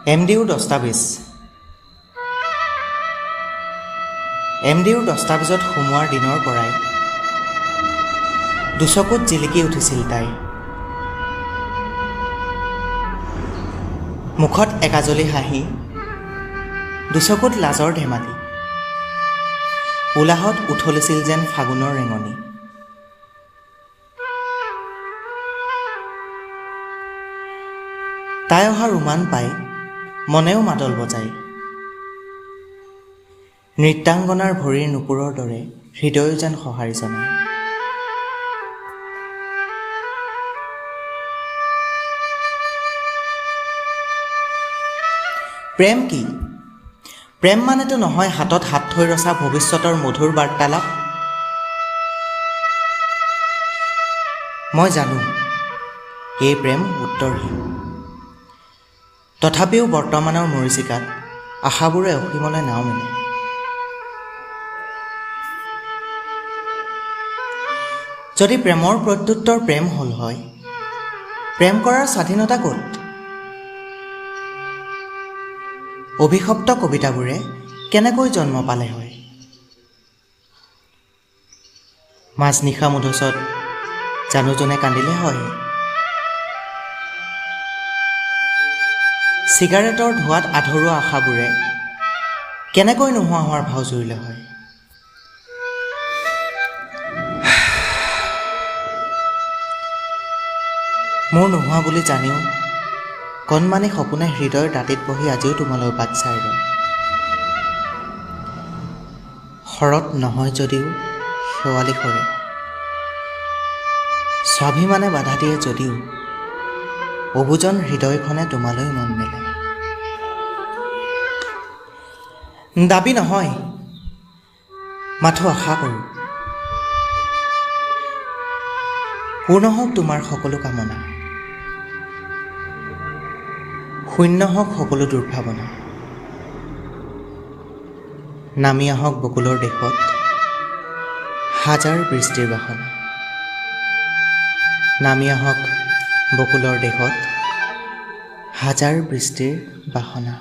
MDUৰ দস্তাবেজ দস্তাবেজত সোমোৱাৰ দিনৰ পৰাই দুচকুত জিলিকি উঠিছিল তাই। মুখত একাজলি হাঁহি, দুচকুত লাজৰ ধেমালি, উলাহত উঠলিছিল যেন ফাগুনৰ ৰেঙনি। তাই অহা ৰোমান পাই মনেও মাদল বজায়, নৃত্যাংগনাৰ ভৰিৰ নুপুৰৰ দৰে হৃদয়ো যেন সঁহাৰি জনায়। প্ৰেম কি? প্ৰেম মানেতো নহয় হাতত হাত থৈ ৰচা ভৱিষ্যতৰ মধুৰ বাৰ্তালাপ। মই জানো এই প্ৰেম উত্তৰহীন, তথাপিও বৰ্তমানৰ মৰীচিকাত আশাবোৰে অসীমলৈ নাও মেলে। যদি প্ৰেমৰ প্ৰত্যুত্তৰ প্ৰেম হ'ল হয়, প্ৰেম কৰাৰ স্বাধীনতা ক'ত? অভিশপ্ত কবিতাবোৰে কেনেকৈ জন্ম পালে হয়? মাজনিশা মুধচত জানুজনে কান্দিলে হয়, চিগাৰেটৰ ধোঁৱাত আধৰুৱা আশাবোৰে কেনেকৈ নোহোৱা হোৱাৰ ভাও জুৰিলে হয়? মোৰ নোহোৱা বুলি জানিও কণমানি সপোনে হৃদয়ৰ দাঁতিত বহি আজিও তোমালৈ বাট চাই ৰয়। শৰত নহয় যদিও শেৱালি সৰে, স্বাভিমানে বাধা দিয়ে যদিও অবুজন হৃদয়খনে তোমালৈ মন মেলে। দাবী নহয়, মাথো আশা কৰোঁ, পূৰ্ণ হওক তোমাৰ সকলো কামনা, শূন্য হওক সকলো দুৰ্ভাৱনা। নামি আহক বকুলৰ দেশত হাজাৰ বৃষ্টিৰ বাসনা, নামি আহক বকুলৰ দেশত হাজাৰ বৃষ্টিৰ বাসনা।